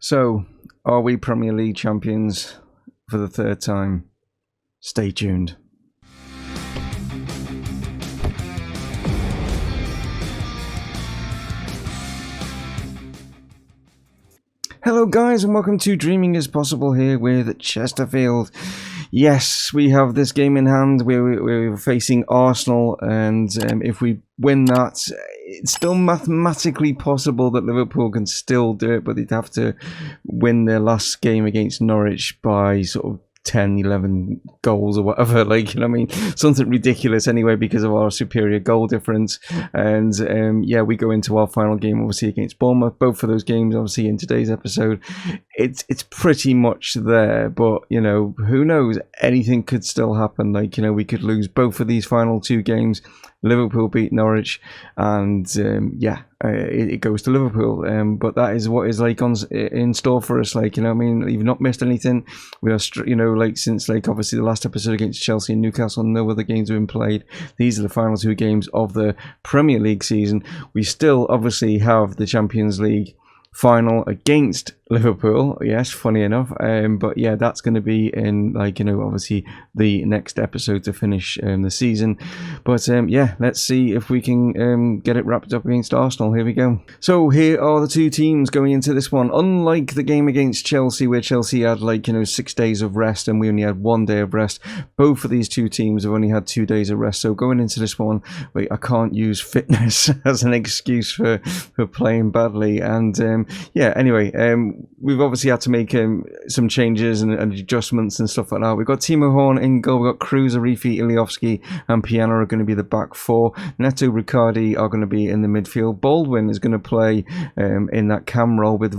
So, are we Premier League champions for the third time? Stay tuned. Hello guys, and welcome to Dreaming is Possible here with Chesterfield. Yes, we have this game in hand. We're facing Arsenal, and if we win that, it's still mathematically possible that Liverpool can still do it, but they'd have to win their last game against Norwich by sort of 10, 11 goals or whatever, like, you know what I mean? Something ridiculous anyway because of our superior goal difference. And yeah, we go into our final game obviously against Bournemouth. Both of those games obviously in today's episode. It's pretty much there, but you know, who knows? Anything could still happen. Like, you know, we could lose both of these final two games. Liverpool beat Norwich, and yeah, it goes to Liverpool. But that is what is like in store for us. Like, you know what I mean? We've not missed anything. We are, you know, like since like obviously the last episode against Chelsea and Newcastle, no other games have been played. These are the final two games of the Premier League season. We still obviously have the Champions League final against Liverpool, yes, funny enough, but yeah, that's going to be in, like, you know, obviously the next episode to finish the season. But yeah, let's see if we can get it wrapped up against Arsenal. Here we go. So here are the two teams going into this one. Unlike the game against Chelsea, where Chelsea had, like, you know, 6 days of rest and we only had 1 day of rest, both of these two teams have only had 2 days of rest. So going into this one, wait, I can't use fitness as an excuse for playing badly. And yeah, anyway, we've obviously had to make some changes and adjustments and stuff like that. We've got Timo Horn in goal. We've got Cruz, Arifi, Iliovsky and Piana are going to be the back four. Neto, Riccardi are going to be in the midfield. Baldwin is going to play in that cam role with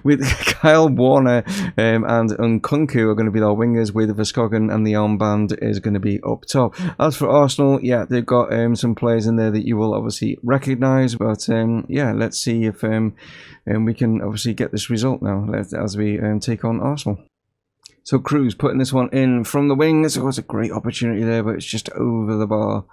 with Kyle Warner and Nkunku are going to be our wingers, with Verskogen and the armband is going to be up top. As for Arsenal, yeah, they've got some players in there that you will obviously recognise, but yeah, let's see if we can obviously get this result now as we take on Arsenal. So Cruz putting this one in from the wing. So it was a great opportunity there, but it's just over the bar.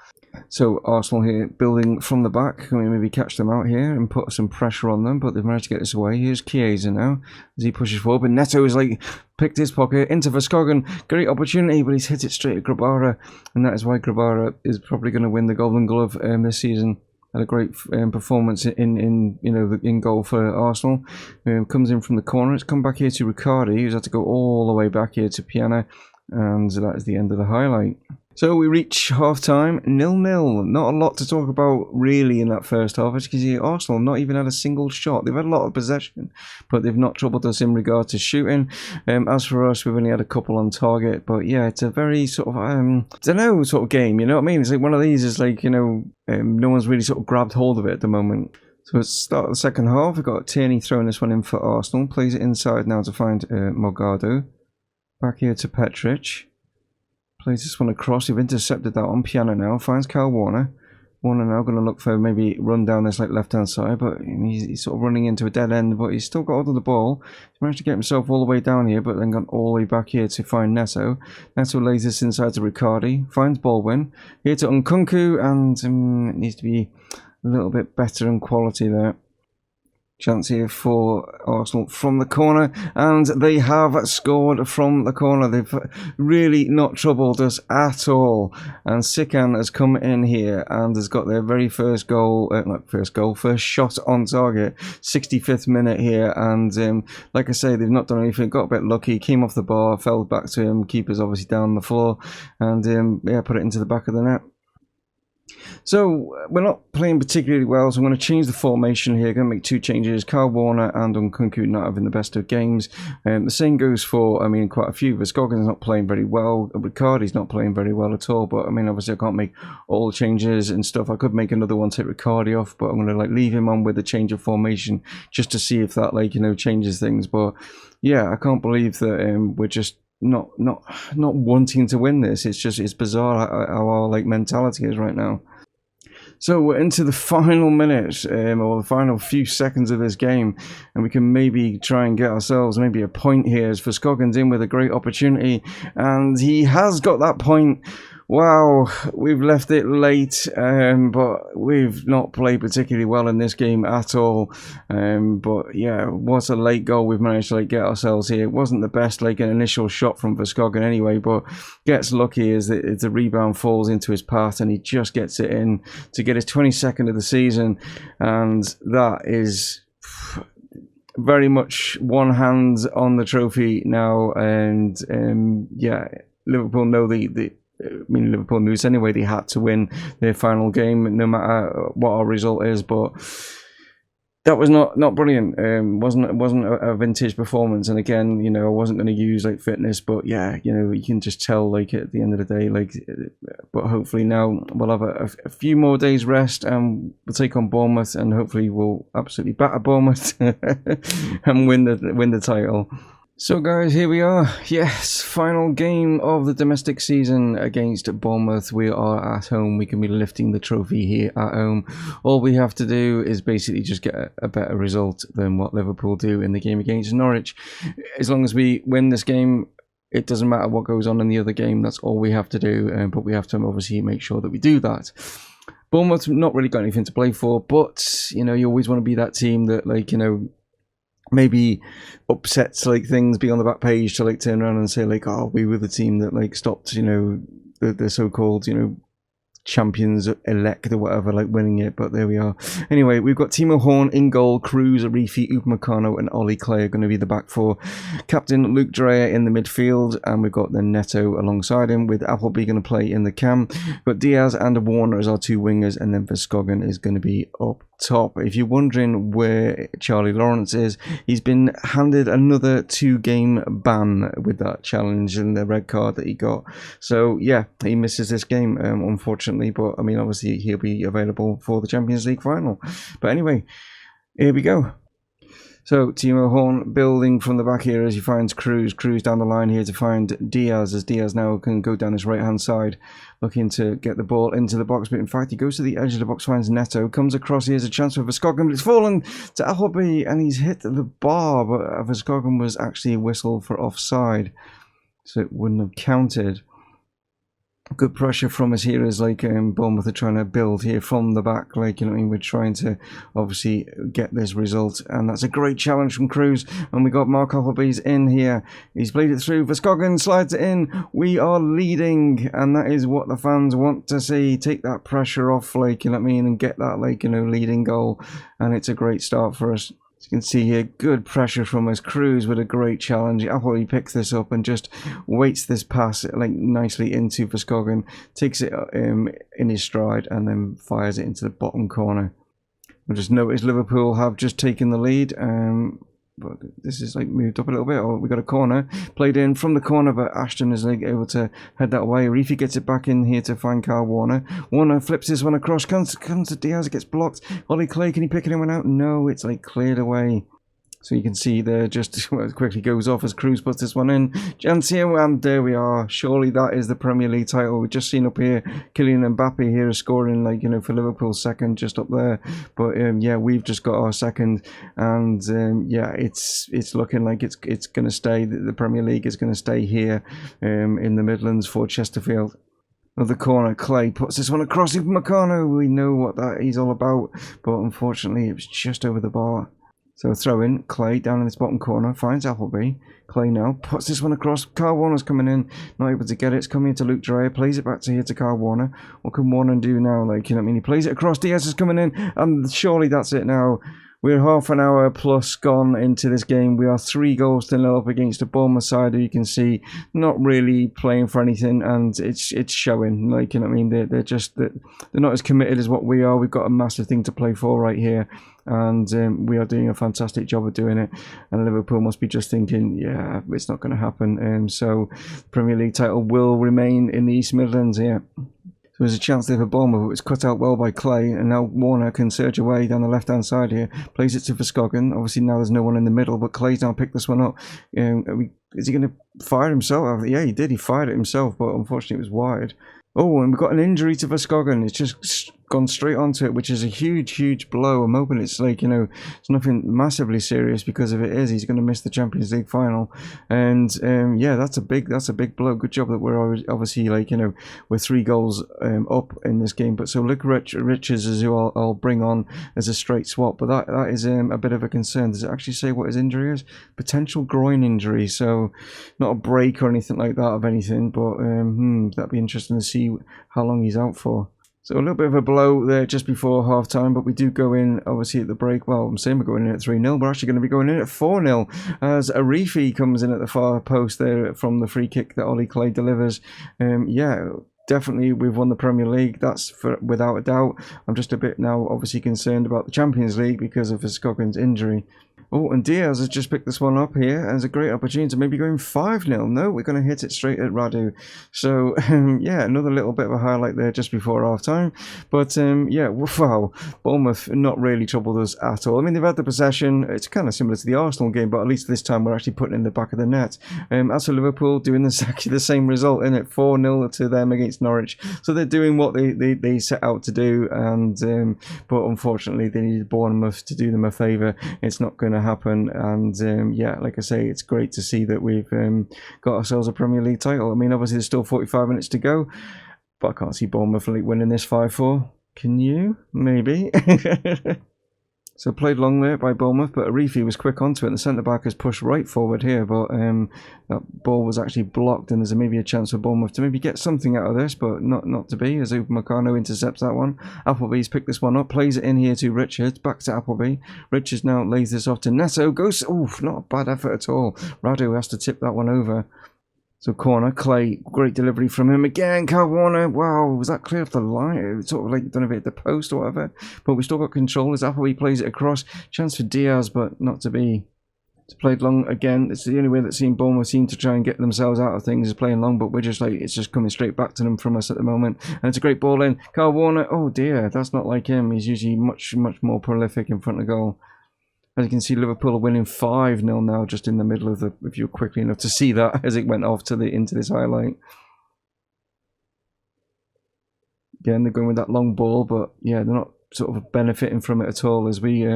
So Arsenal here building from the back. Can we maybe catch them out here and put some pressure on them? But they've managed to get this away. Here's Chiesa now as he pushes forward. But Neto is like picked his pocket into Verskogen. Great opportunity, but he's hit it straight at Grabara. And that is why Grabara is probably going to win the Golden Glove this season. Had a great performance in goal for Arsenal. Comes in from the corner. It's come back here to Riccardi, who's had to go all the way back here to Piana, and that is the end of the highlight. So we reach half-time, 0-0. Not a lot to talk about really in that first half. As you can see, Arsenal not even had a single shot. They've had a lot of possession, but they've not troubled us in regard to shooting. As for us, we've only had a couple on target. But yeah, it's a very sort of, I don't know, sort of game. You know what I mean? It's like one of these is like, you know, no one's really sort of grabbed hold of it at the moment. So at the start of the second half, we've got Tierney throwing this one in for Arsenal. Plays it inside now to find Morgado. Back here to Petric. Plays this one across. We've intercepted that on Piano now. Finds Kyle Warner. Warner now going to look for maybe run down this like left-hand side, but he's sort of running into a dead end, but he's still got hold of the ball. He's managed to get himself all the way down here, but then gone all the way back here to find Neto. Neto lays this inside to Riccardi. Finds Baldwin. Here to Nkunku, and it needs to be a little bit better in quality there. Chance here for Arsenal from the corner, and they have scored from the corner. They've really not troubled us at all. And Sikan has come in here and has got their very first goal, first shot on target, 65th minute here. And like I say, they've not done anything. Got a bit lucky, came off the bar, fell back to him. Keeper's obviously down on the floor, and yeah, put it into the back of the net. So we're not playing particularly well, so I'm going to change the formation here. Going to make 2 changes. Kyle Warner and Nkunku not having the best of games. The same goes for, I mean, quite a few. Verskogen's not playing very well. Riccardi's not playing very well at all. But I mean, obviously I can't make all the changes and stuff. I could make another one, take Riccardi off, but I'm going to like leave him on with a change of formation just to see if that, like, you know, changes things. But yeah, I can't believe that we're just not wanting to win this. It's bizarre how our like mentality is right now. So we're into the final minute, or the final few seconds of this game, and we can maybe try and get ourselves maybe a point here as Verskogen's in with a great opportunity, and he has got that point. Wow, we've left it late, but we've not played particularly well in this game at all. But yeah, what a late goal we've managed to get ourselves here. It wasn't the best an initial shot from Verskogen anyway, but gets lucky as the rebound falls into his path and he just gets it in to get his 22nd of the season, and that is very much one hand on the trophy now. And yeah, Liverpool know Liverpool knew this anyway. They had to win their final game, no matter what our result is. But that was not brilliant. Wasn't a vintage performance. And again, I wasn't going to use fitness, but yeah, you can just tell at the end of the day, But hopefully now we'll have a few more days rest, and we'll take on Bournemouth, and hopefully we'll absolutely batter Bournemouth and win the title. So guys, here we are. Yes, final game of the domestic season against Bournemouth. We are at home. We can be lifting the trophy here at home. All we have to do is basically just get a better result than what Liverpool do in the game against Norwich. As long as we win this game, it doesn't matter what goes on in the other game. That's all we have to do. But we have to obviously make sure that we do that. Bournemouth not really got anything to play for, but you always want to be that team that maybe upsets things, be on the back page to turn around and say oh, we were the team that stopped the so-called champions elect or whatever winning it. But there we are. Anyway, we've got Timo Horn in goal, Cruz, Arifi, Upamecano and Ollie Clay are going to be the back four. Captain Luke Dreyer in the midfield, and we've got the Neto alongside him, with Appleby going to play in the cam. But Diaz and Warner as our two wingers, and then Verskogen is going to be up top. If you're wondering where Charlie Lawrence is, he's been handed another 2-game ban with that challenge and the red card that he got. So yeah, he misses this game, unfortunately, but I mean obviously he'll be available for the Champions League final. But anyway, here we go. So Timo Horn building from the back here as he finds Cruz down the line here to find Diaz, as Diaz now can go down his right hand side looking to get the ball into the box. But in fact he goes to the edge of the box, finds Neto, comes across, here's a chance for Verskogen, but it's fallen to Appleby and he's hit the bar, but Verskogen was actually whistled for offside, so it wouldn't have counted. Good pressure from us here as Bournemouth are trying to build here from the back, we're trying to obviously get this result, and that's a great challenge from Cruz, and we got Mark Appleby's in here, he's played it through, Verskogen slides it in, we are leading, and that is what the fans want to see. Take that pressure off, and get that leading goal, and it's a great start for us. As you can see here, good pressure from us. Cruz with a great challenge. Appleby picks this up and just waits this pass nicely into Verskogen. Takes it in his stride and then fires it into the bottom corner. We'll just notice Liverpool have just taken the lead. But this is moved up a little bit. Oh, we got a corner played in from the corner, but Ashton is able to head that away. Arifi gets it back in here to find Kyle Warner. Warner flips this one across, comes to Diaz, gets blocked. Ollie Clay, can he pick anyone out? No, it's cleared away. So you can see there just quickly goes off as Cruz puts this one in. Jansio, and there we are. Surely that is the Premier League title. We've just seen up here, Kylian Mbappe here is scoring for Liverpool's second just up there. But yeah, we've just got our second, and yeah, it's looking like it's going to stay. The Premier League is going to stay here in the Midlands for Chesterfield. Another corner, Clay puts this one across Upamecano. We know what he's all about, but unfortunately it was just over the bar. So throw in, Clay down in this bottom corner, finds Appleby. Clay now puts this one across. Kyle Warner's coming in, not able to get it. It's coming into Luke Dreyer, plays it back to Kyle Warner. What can Warner do now? He plays it across. Diaz is coming in, and surely that's it now. We're half an hour plus gone into this game. We are 3 goals to 0 up against a Bournemouth side who you can see not really playing for anything, and it's showing. They're just they're not as committed as what we are. We've got a massive thing to play for right here, and we are doing a fantastic job of doing it. And Liverpool must be just thinking, yeah, it's not going to happen. So Premier League title will remain in the East Midlands here. So there's a chance there for Bournemouth. It's cut out well by Clay, and now Warner can surge away down the left-hand side here. Plays it to Verskogen. Obviously now there's no one in the middle, but Clay's now picked this one up. Is he going to fire himself? Yeah, he did. He fired it himself, but unfortunately it was wide. Oh, and we've got an injury to Verskogen. It's just gone straight onto it, which is a huge blow. I'm hoping it's like, it's nothing massively serious, because if it is, he's going to miss the Champions League final. And yeah, that's a big blow. Good job that we're obviously like, we're 3 goals up in this game. But so Luke Richards is who I'll bring on as a straight swap. But that is a bit of a concern. Does it actually say what his injury is? Potential groin injury. So not a break or anything like that of anything. But that'd be interesting to see how long he's out for. So a little bit of a blow there just before half time, but we do go in obviously at the break. Well, I'm saying we're going in at 3-0. We're actually going to be going in at 4-0 as Arifi comes in at the far post there from the free kick that Ollie Clay delivers. Yeah, definitely we've won the Premier League. That's without a doubt. I'm just a bit now obviously concerned about the Champions League because of Verskoggen's injury. Oh, and Diaz has just picked this one up here as a great opportunity to maybe going 5-0. No, we're going to hit it straight at Radu. So, yeah, another little bit of a highlight there just before half time. But, yeah, wow, Bournemouth not really troubled us at all. I mean, they've had the possession. It's kind of similar to the Arsenal game, but at least this time we're actually putting it in the back of the net. As for Liverpool, doing exactly the same result, in it 4-0 to them against Norwich. So they're doing what they set out to do. And but unfortunately, they needed Bournemouth to do them a favour. It's not going to happen. And yeah, like I say, it's great to see that we've got ourselves a Premier League title. I mean, obviously there's still 45 minutes to go, but I can't see Bournemouth winning this 5-4. Can you? Maybe. So played long there by Bournemouth, but Arifi was quick onto it, and the centre-back has pushed right forward here, but that ball was actually blocked, and there's maybe a chance for Bournemouth to maybe get something out of this, but not to be, as Upamecano intercepts that one. Appleby's picked this one up, plays it in here to Richards, back to Appleby. Richards now lays this off to Neto, goes, oof, not a bad effort at all. Radu has to tip that one over. So corner, Clay, great delivery from him again. Kyle Warner, wow, was that clear off the line? It was sort of like, don't know if it hit the post or whatever, but we still got control as Appleby plays it across. Chance for Diaz, but not to be. It's played long again. It's the only way that Bournemouth seem to try and get themselves out of things is playing long, but we're just like, it's just coming straight back to them from us at the moment. And it's a great ball in. Kyle Warner, oh dear, that's not like him. He's usually much more prolific in front of goal. As you can see, Liverpool are winning 5-0 now, just in the middle of the, if you're quickly enough to see that as it went off to into this highlight. Again, they're going with that long ball, but yeah, they're not sort of benefiting from it at all as we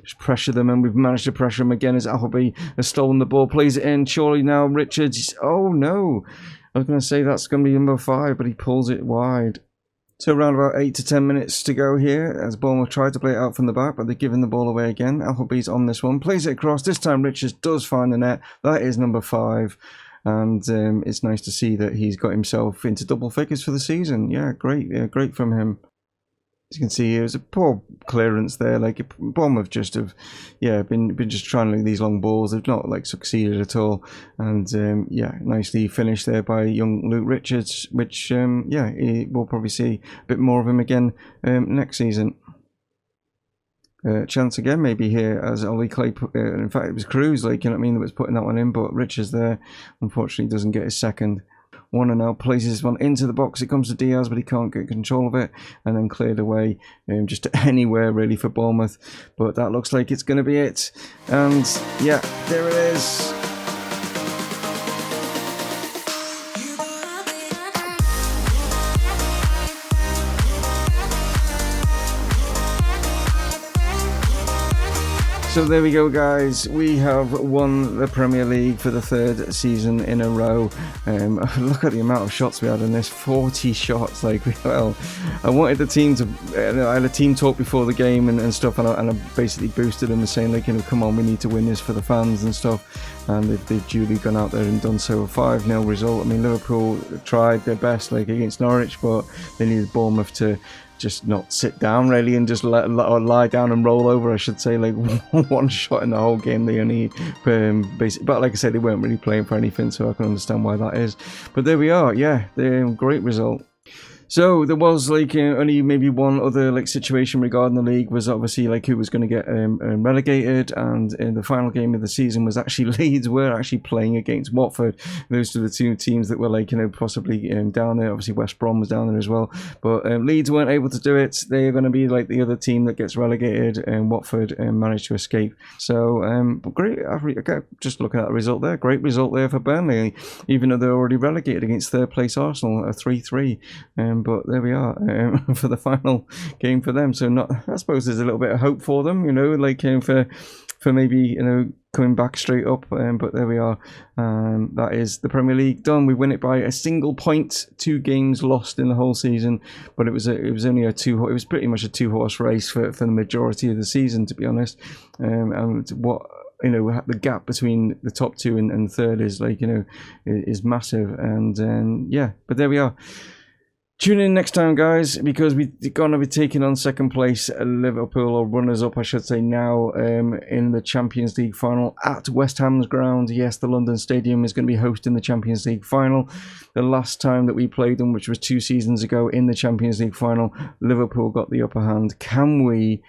just pressure them, and we've managed to pressure them again as Appleby has stolen the ball, plays it in. Surely now Richards, oh no, I was going to say that's going to be number 5, but he pulls it wide. So around about 8 to 10 minutes to go here as Bournemouth tried to play it out from the back, but they're giving the ball away again. Appleby's on this one, plays it across. This time Richards does find the net. That is number 5. And it's nice to see that he's got himself into double figures for the season. Yeah, great. Yeah, great from him. As you can see, it was a poor clearance there. Like Bournemouth just have, yeah, been just trying to these long balls. They've not like succeeded at all. And yeah, nicely finished there by young Luke Richards, which yeah, we'll probably see a bit more of him again next season. Chance again maybe here as Ollie Clay. In fact, it was Cruz, like, you know what I mean, that was putting that one in, but Richards there unfortunately doesn't get his second. Warner now places this one into the box. It comes to Diaz, but he can't get control of it, and then cleared away just to anywhere really for Bournemouth. But that looks like it's going to be it. And yeah, there it is. So there we go, guys. We have won the Premier League for the 3rd season in a row. Look at the amount of shots we had in this. 40 shots. Like, well, I wanted the team to. I had a team talk before the game and stuff, and I basically boosted them and saying, like, you know, come on, we need to win this for the fans and stuff. And they've duly gone out there and done so. A 5-0 result. I mean, Liverpool tried their best, like against Norwich, but they needed Bournemouth to just not sit down really and just lie down and roll over, I should say. Like one shot in the whole game. They only basically, but like I said, they weren't really playing for anything, so I can understand why that is. But there we are. Yeah, great result. So there was like only maybe one other like situation regarding the league, was obviously like who was going to get relegated, and in the final game of the season was actually Leeds were actually playing against Watford. Those are the 2 teams that were like, you know, possibly down there. Obviously West Brom was down there as well, but Leeds weren't able to do it. They're going to be like the other team that gets relegated, and Watford managed to escape. So great. Just looking at the result there, great result there for Burnley, even though they're already relegated against 3rd place Arsenal, a 3-3. but there we are for the final game for them. So I suppose there's a little bit of hope for them, like for maybe coming back straight up. But there we are. That is the Premier League done. We win it by a single point. 2 games lost in the whole season, but it was only it was pretty much a 2-horse race for the majority of the season, to be honest. And what the gap between the top 2 and third is is massive. And yeah, but there we are. Tune in next time, guys, because we're going to be taking on second place Liverpool, or runners-up, I should say, now in the Champions League final at West Ham's ground. Yes, the London Stadium is going to be hosting the Champions League final. The last time that we played them, which was 2 seasons ago in the Champions League final, Liverpool got the upper hand. Can we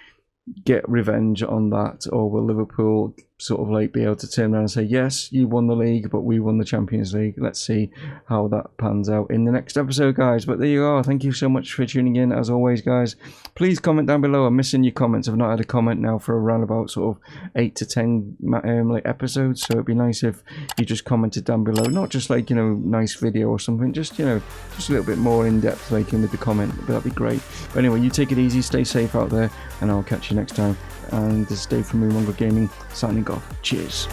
get revenge on that, or will Liverpool sort of be able to turn around and say, yes, you won the league, but we won the Champions League? Let's see how that pans out in the next episode, guys. But there you are. Thank you so much for tuning in. As always, guys, please comment down below. I'm missing your comments. I've not had a comment now for around about sort of 8 to 10 episodes, so it'd be nice if you just commented down below, not just nice video or something, just a little bit more in depth in with the comment. But that'd be great. But anyway, you take it easy, stay safe out there, and I'll catch you next time. And this is Dave from Mumongu Gaming signing off. Cheers.